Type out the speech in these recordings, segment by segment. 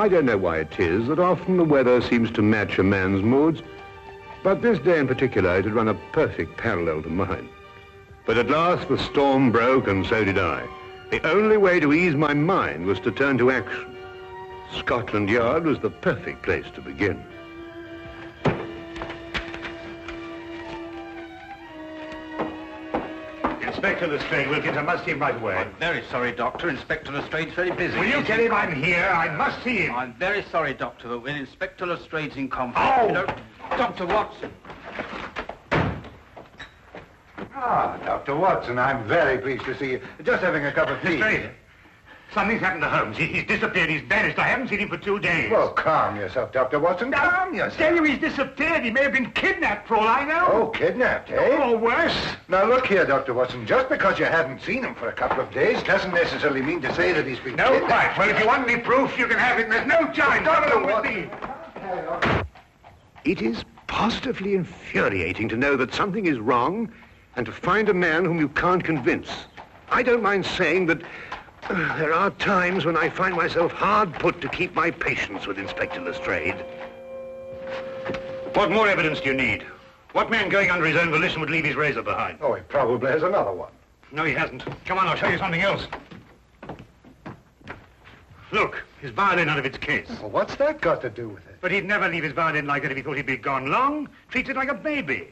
I don't know why it is that often the weather seems to match a man's moods, but this day in particular it had run a perfect parallel to mine. But at last the storm broke, and so did I. The only way to ease my mind was to turn to action. Scotland Yard was the perfect place to begin. Inspector Lestrade, Wilkins, I must see him right away. I'm very sorry, Doctor. Inspector Lestrade's very busy. Will you tell him I'm here? I must see him. I'm very sorry, Doctor, but when Inspector Lestrade's in conflict... Oh! You know, Dr. Watson. Ah, Dr. Watson, I'm very pleased to see you. Just having a cup of tea. Lestrade, something's happened to Holmes. He's disappeared. He's vanished. I haven't seen him for 2 days. Well, calm yourself, Dr. Watson. Calm yourself. Tell you he's disappeared. He may have been kidnapped, for all I know. Oh, kidnapped, eh? Or worse. Now, look here, Dr. Watson. Just because you haven't seen him for a couple of days doesn't necessarily mean to say that he's been No, kidnapped. right. Well, if you want any proof, you can have it. There's no time. Come along with me. It is positively infuriating to know that something is wrong and to find a man whom you can't convince. I don't mind saying that there are times when I find myself hard put to keep my patience with Inspector Lestrade. What more evidence do you need? What man going under his own volition would leave his razor behind? Oh, he probably has another one. No, he hasn't. Come on, I'll show you something else. Look, his violin out of its case. Well, what's that got to do with it? But he'd never leave his violin like that if he thought he'd be gone long. Treats it like a baby.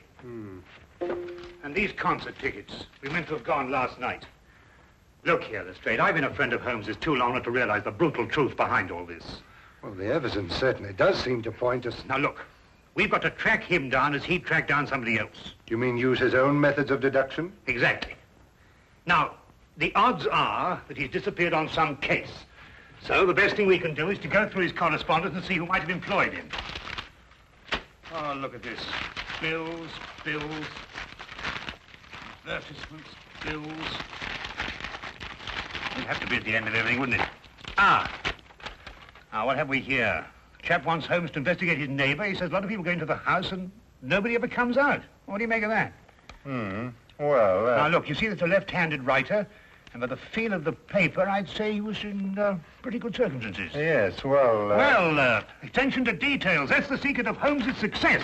And these concert tickets, we meant to have gone last night. Look here, Lestrade, I've been a friend of Holmes's too long not to realize the brutal truth behind all this. Well, the evidence certainly does seem to point us... Now look, we've got to track him down as he tracked down somebody else. You mean use his own methods of deduction? Exactly. Now, the odds are that he's disappeared on some case. So the best thing we can do is to go through his correspondence and see who might have employed him. Oh, look at this. Bills, advertisements, bills. It'd have to be at the end of everything, wouldn't it? Now, what have we here? Chap wants Holmes to investigate his neighbor. He says a lot of people go into the house and nobody ever comes out. What do you make of that? Well, Now, look, you see that's a left-handed writer, and by the feel of the paper, I'd say he was in pretty good circumstances. Yes, well... Well, attention to details. That's the secret of Holmes' success.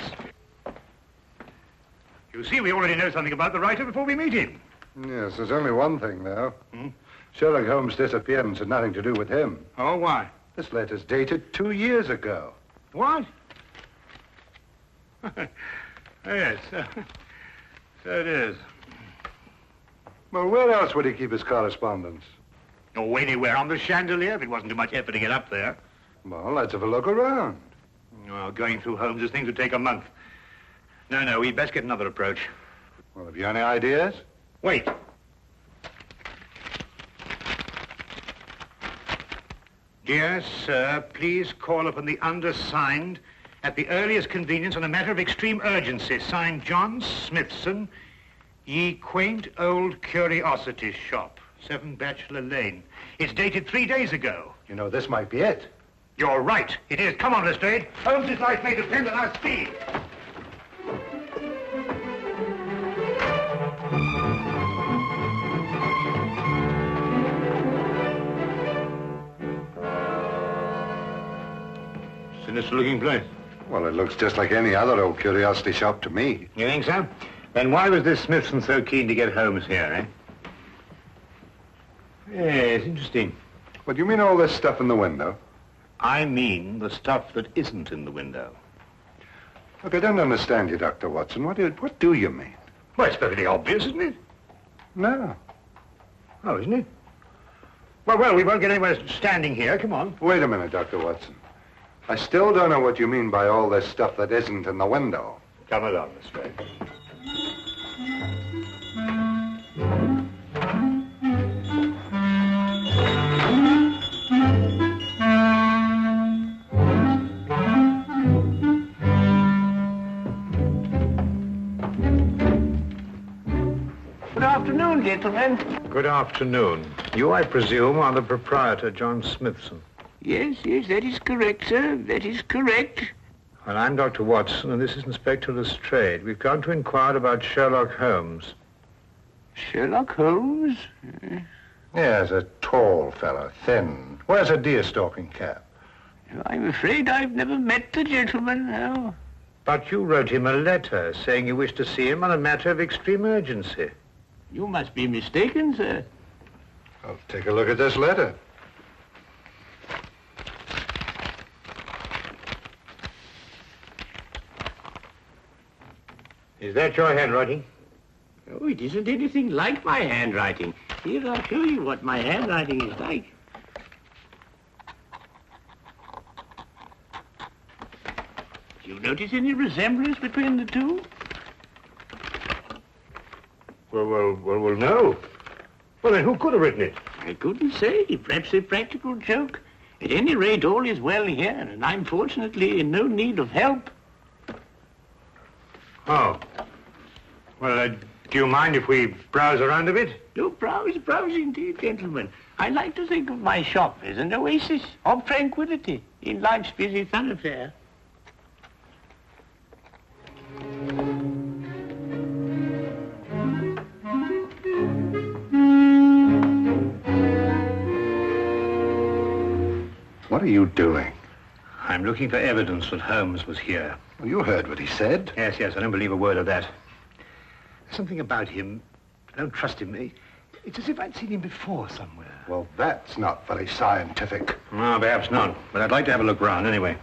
You see, we already know something about the writer before we meet him. Yes, there's only one thing, though. Sherlock Holmes' disappearance had nothing to do with him. Oh, why? This letter's dated 2 years ago. What? Yes, so it is. Well, where else would he keep his correspondence? Oh, anywhere on the chandelier, if it wasn't too much effort to get up there. Well, let's have a look around. Well, going through Holmes' things would take a month. No, we'd best get another approach. Well, have you any ideas? Wait. Dear sir, please call upon the undersigned at the earliest convenience on a matter of extreme urgency. Signed, John Smithson, Ye Quaint Old Curiosity Shop, 7 Bachelor Lane. It's dated 3 days ago. You know, this might be it. You're right. It is. Come on, Lestrade. Holmes' life may depend on our speed. Sinister-looking place. Well, it looks just like any other old curiosity shop to me. You think so? Then why was this Smithson so keen to get Holmes here, eh? Yes, interesting. What, do you mean all this stuff in the window? I mean the stuff that isn't in the window. Look, I don't understand you, Dr. Watson. What do you mean? Well, it's perfectly obvious, isn't it? No. Oh, isn't it? Well, we won't get anywhere standing here. Come on. Wait a minute, Dr. Watson. I still don't know what you mean by all this stuff that isn't in the window. Come along, Lestrade. Good afternoon, gentlemen. Good afternoon. You, I presume, are the proprietor, John Smithson. Yes, that is correct, sir. That is correct. Well, I'm Dr. Watson, and this is Inspector Lestrade. We've come to inquire about Sherlock Holmes. Sherlock Holmes? Yes, a tall fellow, thin. Wears a deer-stalking cap. I'm afraid I've never met the gentleman, no. But you wrote him a letter saying you wished to see him on a matter of extreme urgency. You must be mistaken, sir. I'll take a look at this letter. Is that your handwriting? Oh, it isn't anything like my handwriting. Here, I'll show you what my handwriting is like. Do you notice any resemblance between the two? Well, no. Well, then who could have written it? I couldn't say. Perhaps a practical joke. At any rate, all is well here, and I'm fortunately in no need of help. Oh. Well, do you mind if we browse around a bit? No, browse indeed, gentlemen. I like to think of my shop as an oasis of tranquility in life's busy thoroughfare. What are you doing? I'm looking for evidence that Holmes was here. Well, you heard what he said. Yes, I don't believe a word of that. There's something about him. I don't trust him. It's as if I'd seen him before somewhere. Well, that's not very scientific. No, perhaps not. But I'd like to have a look round anyway.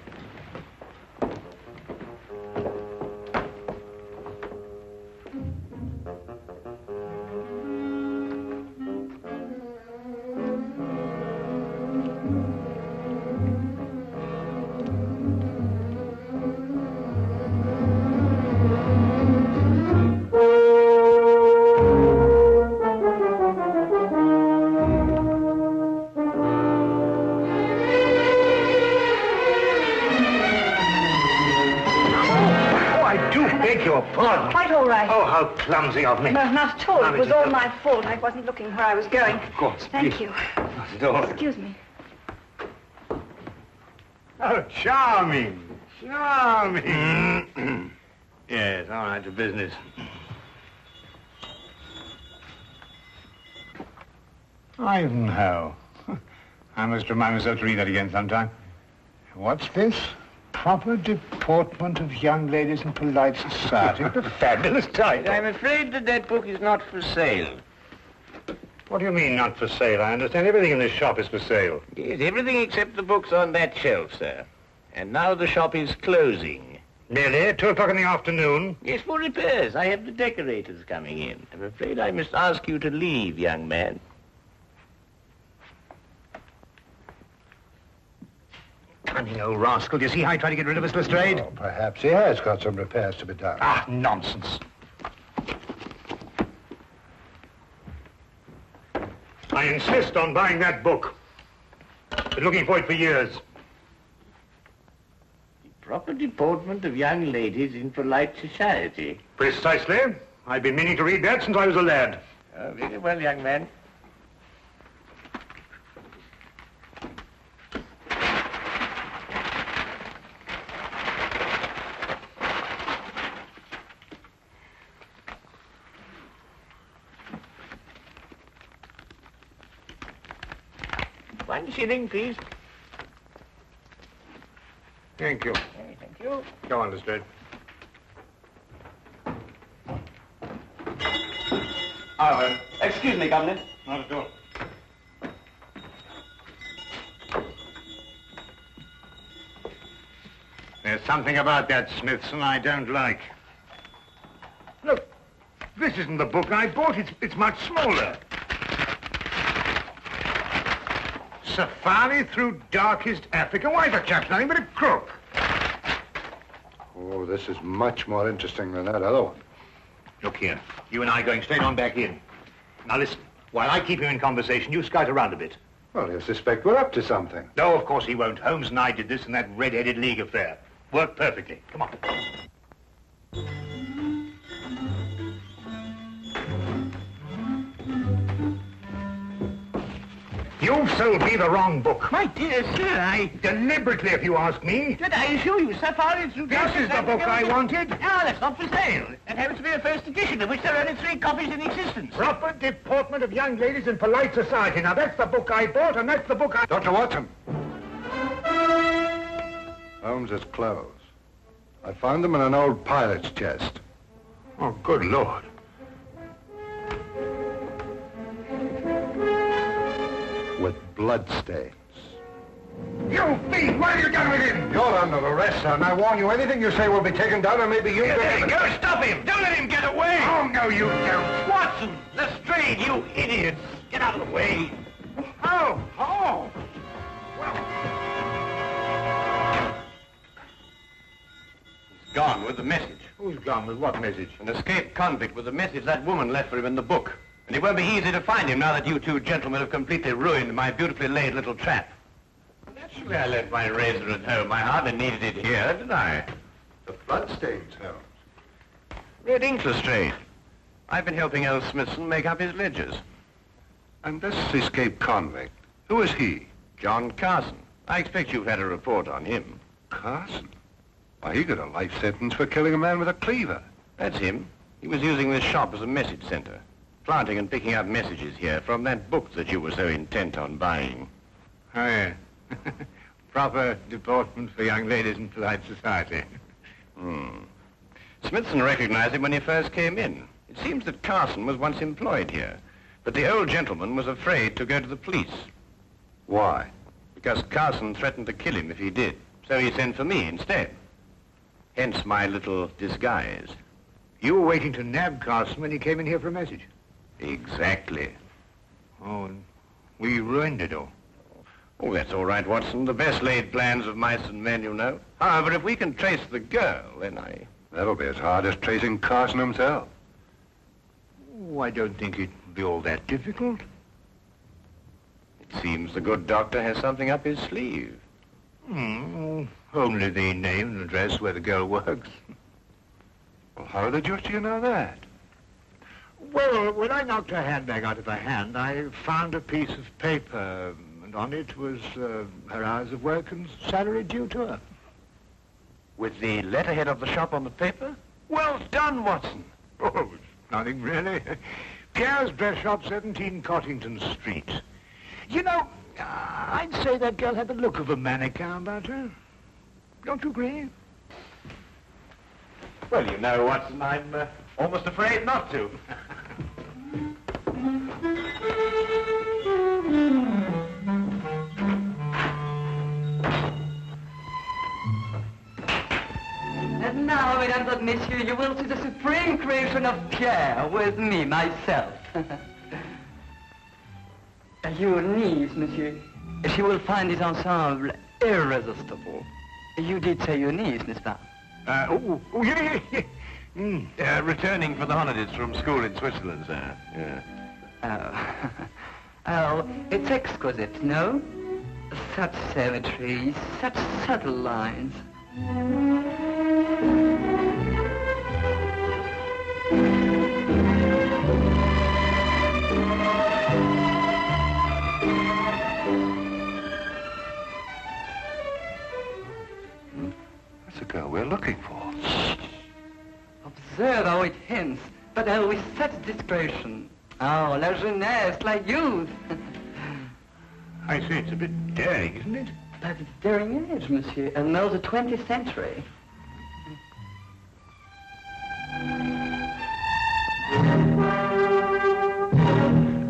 Quite all right. Oh, how clumsy of me. No, not at all. It was all my fault. I wasn't looking where I was going. Of course. Thank you. Not at all. Excuse me. Oh, charming. Charming. Yes, all right, to business. Ivanhoe. I must remind myself to read that again sometime. What's this? Proper deportment of young ladies in polite society. What a fabulous title. I'm afraid that book is not for sale. What do you mean, not for sale? I understand everything in this shop is for sale. Yes, everything except the books on that shelf, sir. And now the shop is closing. Nearly? 2 o'clock in the afternoon? Yes, for repairs. I have the decorators coming in. I'm afraid I must ask you to leave, young man. Cunning old rascal. Do you see how he tried to get rid of us, Lestrade? Oh, perhaps he has got some repairs to be done. Ah, nonsense. I insist on buying that book. Been looking for it for years. The proper deportment of young ladies in polite society. Precisely. I've been meaning to read that since I was a lad. Oh, very well, young man. $1 shilling, please. Thank you. Thank you. Go on, Lestrade. Excuse me, Governor. Not at all. There's something about that Smithson I don't like. Look, this isn't the book I bought. It's much smaller. Safari through darkest Africa. Why, the chap's nothing but a crook. Oh, this is much more interesting than that other one. Look here. You and I are going straight on back in. Now listen. While I keep you in conversation, you scout around a bit. Well, he'll suspect we're up to something. No, of course he won't. Holmes and I did this in that red-headed league affair. Worked perfectly. Come on. You've sold me the wrong book. My dear sir, Deliberately, if you ask me. Did I assure you, Safari through... This is the book I wanted. No, that's not for sale. It happens to be a first edition, of which there are only 3 copies in existence. Proper deportment of young ladies in polite society. Now, that's the book I bought, and that's the book I... Dr. Watson. Holmes's clothes. I found them in an old pilot's chest. Oh, good Lord. With bloodstains. You thief! What have you done with him? You're under arrest, sir, and I warn you, anything you say will be taken down, and maybe you... Hey, go stop him! Don't let him get away! Oh, no, you don't. Watson! Lestrade, you idiots! Get out of the way! Oh, oh. He's gone with the message. Who's gone with what message? An escaped convict with the message that woman left for him in the book. And it won't be easy to find him now that you two gentlemen have completely ruined my beautifully laid little trap. Naturally, I left my razor at home. I hardly needed it here, did I? The bloodstains, Holmes. Red ink, Lestrade. I've been helping old Smithson make up his ledgers. And this escaped convict, who is he? John Carson. I expect you've had a report on him. Carson? Why, he got a life sentence for killing a man with a cleaver. That's him. He was using this shop as a message center, planting and picking up messages here from that book that you were so intent on buying. Oh, yeah. Proper deportment for young ladies in polite society. Smithson recognized him when he first came in. It seems that Carson was once employed here, but the old gentleman was afraid to go to the police. Why? Because Carson threatened to kill him if he did, so he sent for me instead. Hence my little disguise. You were waiting to nab Carson when he came in here for a message. Exactly. Oh, and we ruined it all. Oh, that's all right, Watson. The best laid plans of mice and men, you know. However, if we can trace the girl, then That'll be as hard as tracing Carson himself. Oh, I don't think it'd be all that difficult. It seems the good doctor has something up his sleeve. Only the name and address where the girl works. Well, how the deuce do you know that? Well, when I knocked her handbag out of her hand, I found a piece of paper, and on it was her hours of work and salary due to her. With the letterhead of the shop on the paper? Well done, Watson. Oh, it's nothing really. Pierre's Dress Shop, 17 Cottington Street. You know, I'd say that girl had the look of a mannequin about her. Don't you agree? Well, you know, Watson, I'm almost afraid not to. And now, mesdames and messieurs, you will see the supreme creation of Pierre with me, myself. Your niece, monsieur, she will find this ensemble irresistible. You did say your niece, n'est-ce pas? Yeah. Returning for the holidays from school in Switzerland, sir. Yeah. Oh, it's exquisite, no? Such symmetry, such subtle lines. That's the girl we're looking for. Observe how it hints, but with such discretion. Oh, la jeunesse, la youth. I say it's a bit daring, isn't it? But it's daring age, monsieur, and now the 20th century.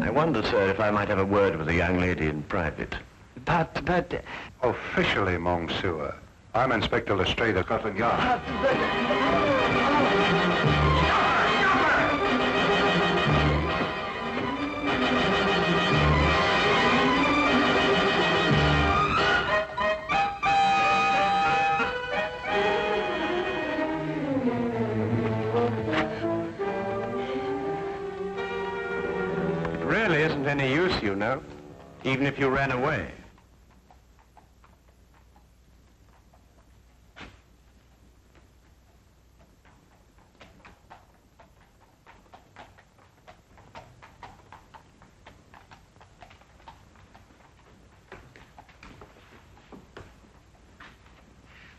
I wonder, sir, if I might have a word with the young lady in private. But... Officially, Monsieur, I'm Inspector Lestrade of Scotland Yard. It really isn't any use, you know, even if you ran away.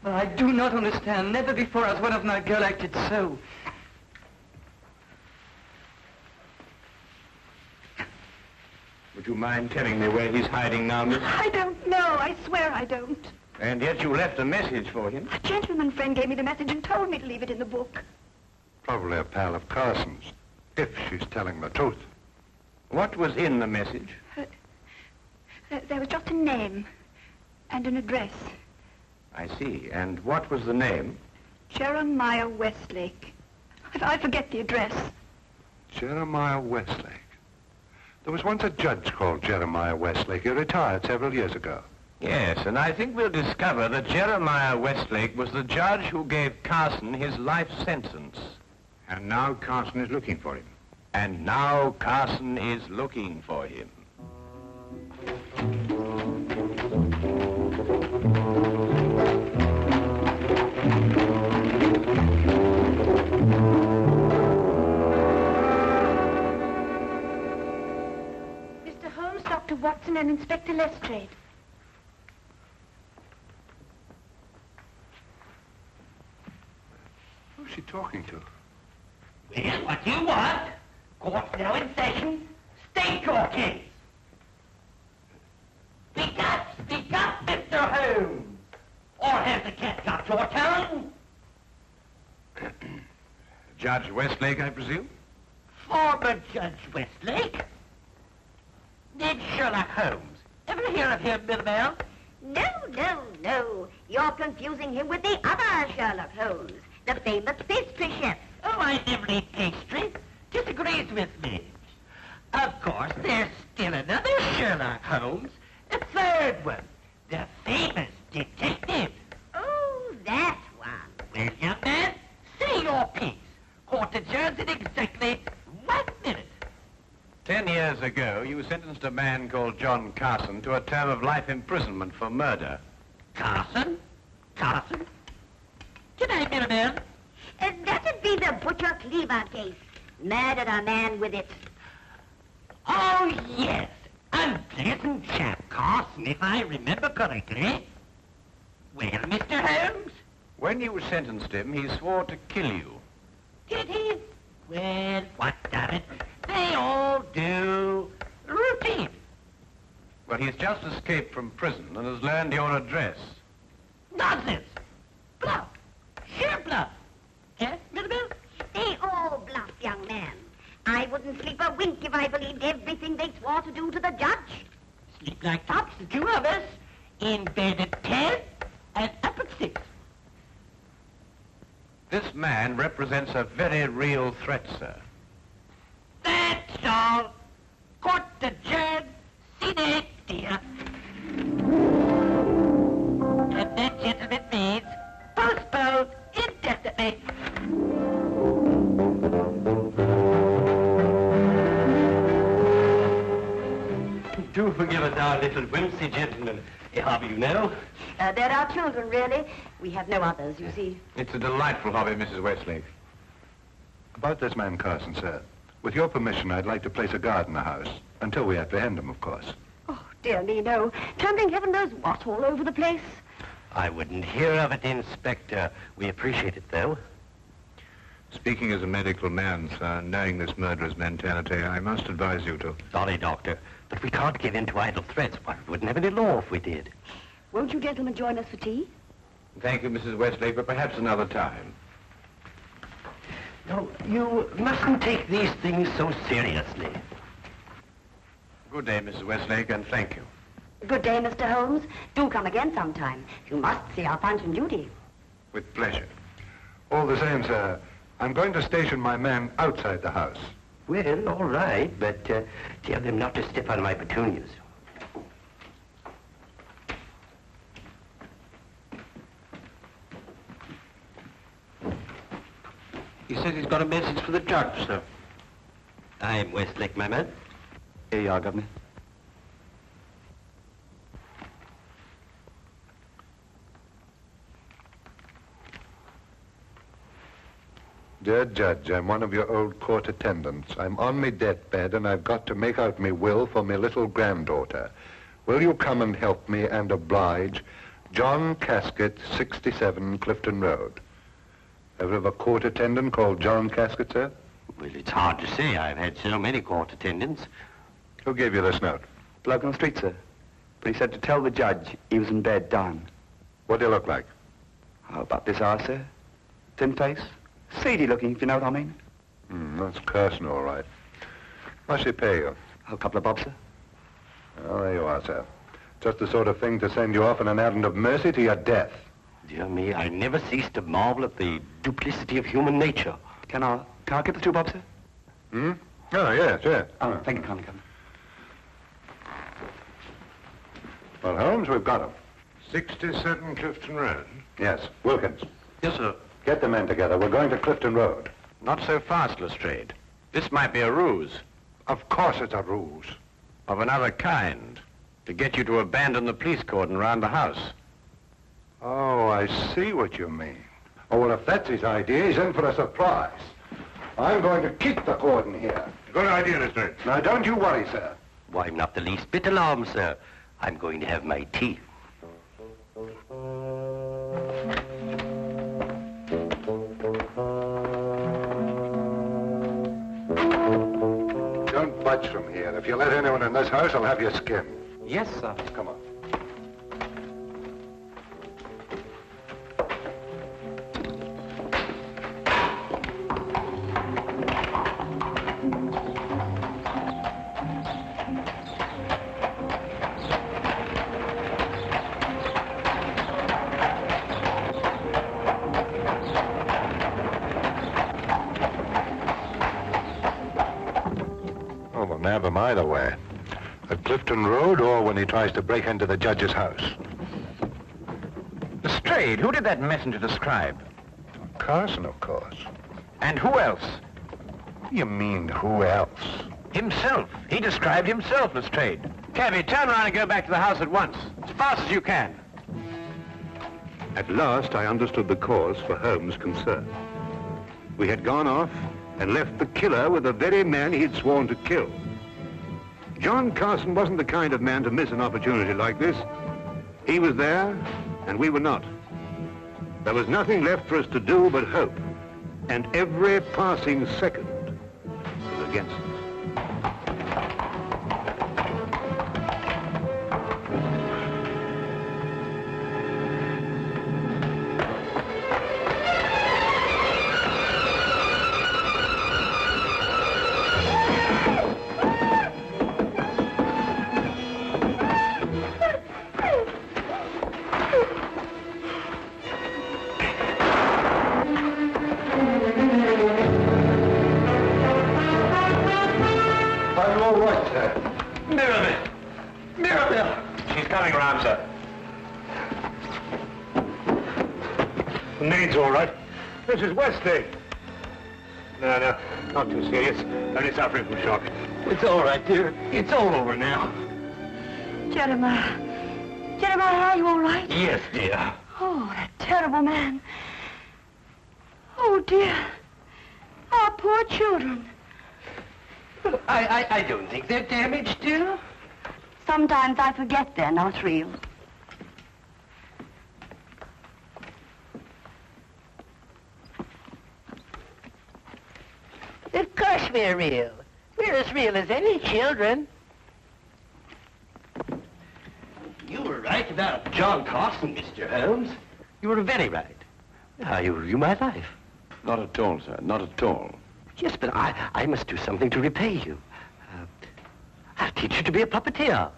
Well, I do not understand. Never before has one of my girl acted so. Would you mind telling me where he's hiding now, miss? I don't know. I swear I don't. And yet you left a message for him. A gentleman friend gave me the message and told me to leave it in the book. Probably a pal of Carson's, if she's telling the truth. What was in the message? There was just a name and an address. I see. And what was the name? Jeremiah Westlake. I forget the address. Jeremiah Westlake. There was once a judge called Jeremiah Westlake. He retired several years ago. Yes, and I think we'll discover that Jeremiah Westlake was the judge who gave Carson his life sentence. And now Carson is looking for him. And now Carson is looking for him. Mr. Holmes, Dr. Watson, and Inspector Lestrade. Who's she talking to? Well, what do you want? Court's now in session. State your case. Speak up, Mr. Holmes. Or has the cat got your tongue? Judge Westlake, I presume? Former Judge Westlake? Did Sherlock Holmes ever hear of him, Milibel? No. You're confusing him with the other Sherlock Holmes, the famous pastry chef. Oh, I never eat pastry. Disagrees with me. Of course, there's still another Sherlock Holmes, a third one, the famous detective. Oh, that one. Well, young man, say your piece. Court adjourns in exactly 1 minute. 10 years ago, you sentenced a man called John Carson to a term of life imprisonment for murder. Carson? G'day, Milibel. That'd be the Butcher Cleaver case. Murdered a man with it. Oh, yes. Unpleasant chap, Carson, if I remember correctly. Well, Mr. Holmes? When you sentenced him, he swore to kill you. Did he? Well, what of it? They all do. Routine. Well, he's just escaped from prison and has learned your address. Nonsense. Bluff. Sheer bluff. Eh, Milibel? They all bluff, young man. I wouldn't sleep a wink if I believed everything they swore to do to the judge. Sleep like tops, the two of us. In bed at 10 and up at 6. This man represents a very real threat, sir. That's all. Court adjourned. Sine die. And that, gentlemen, means postponed indefinitely. Do forgive us our little whimsy, gentlemen. A hobby, you know. They're our children, really. We have no others, you see. It's a delightful hobby, Mrs. Westlake. About this man Carson, sir. With your permission, I'd like to place a guard in the house. Until we apprehend him, of course. Oh, dear me, no. Tumbling heaven knows what all over the place. I wouldn't hear of it, Inspector. We appreciate it, though. Speaking as a medical man, sir, knowing this murderer's mentality, I must advise you to... Sorry, Doctor, but we can't give in to idle threats. Why, we wouldn't have any law if we did. Won't you gentlemen join us for tea? Thank you, Mrs. Westlake, but perhaps another time. No, you mustn't take these things so seriously. Good day, Mrs. Westlake, and thank you. Good day, Mr. Holmes. Do come again sometime. You must see our Punch and Judy. With pleasure. All the same, sir, I'm going to station my man outside the house. Well, all right, but tell them not to step on my petunias. He says he's got a message for the judge, sir. I'm Westlake, my man. Here you are, Governor. Dear Judge, I'm one of your old court attendants. I'm on me deathbed and I've got to make out me will for me little granddaughter. Will you come and help me and oblige? John Casket, 67 Clifton Road. Ever have a court attendant called John Casket, sir? Well, it's hard to say. I've had so many court attendants. Who gave you this note? Bloke on the street, sir. But he said to tell the judge he was in bed dying. What do you look like? How about this eye, sir? Thin face, seedy looking, if you know what I mean. That's Carson, all right. What's he pay you? A couple of bob, sir. Oh, there you are, sir. Just the sort of thing to send you off on an errand of mercy to your death. Dear me, I never cease to marvel at the duplicity of human nature. Can I get the 2 bob, sir? Oh, yes, yes. Oh, thank you kindly, Captain. Well, Holmes, we've got him. 67 Clifton Road. Yes, Wilkins. Yes, sir. Get the men together. We're going to Clifton Road. Not so fast, Lestrade. This might be a ruse. Of course it's a ruse. Of another kind. To get you to abandon the police cordon around the house. Oh, I see what you mean. Oh, well, if that's his idea, he's in for a surprise. I'm going to keep the cordon here. Good idea, Lestrade. Now, don't you worry, sir. Why, I'm not the least bit alarmed, sir. I'm going to have my tea. Don't budge from here. If you let anyone in this house, I'll have your skin. Yes, sir. Come on. Have him either way. At Clifton Road or when he tries to break into the judge's house. Lestrade, who did that messenger describe? Carson, of course. And who else? You mean who else? Himself. He described himself, Lestrade. Cabby, turn around and go back to the house at once. As fast as you can. At last, I understood the cause for Holmes' concern. We had gone off and left the killer with the very man he'd sworn to kill. John Carson wasn't the kind of man to miss an opportunity like this. He was there, and we were not. There was nothing left for us to do but hope, and every passing second was against us. Mrs. Westlake. No, not too serious. Only suffering from shock. It's all right, dear. It's all over now. Jeremiah, are you all right? Yes, dear. Oh, that terrible man. Oh, dear. Our poor children. Well, I don't think they're damaged, dear. Sometimes I forget they're not real. Of course we're real. We're as real as any children. You were right about John Carson, Mr. Holmes. You were very right. You ruined my life. Not at all, sir. Not at all. Yes, but I must do something to repay you. I'll teach you to be a puppeteer.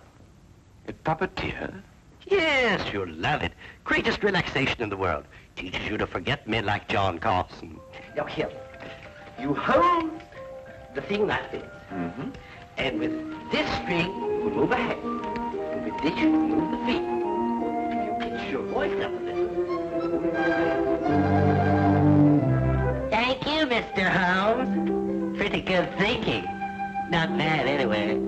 A puppeteer? Yes, you'll love it. Greatest relaxation in the world. Teaches you to forget men like John Carson. Now, here. You hold the thing like this. Mm-hmm. And with this string, you move a hand. And with this, you move the feet. And you pitch your voice up a little. Thank you, Mr. Holmes. Pretty good thinking. Not bad, anyway.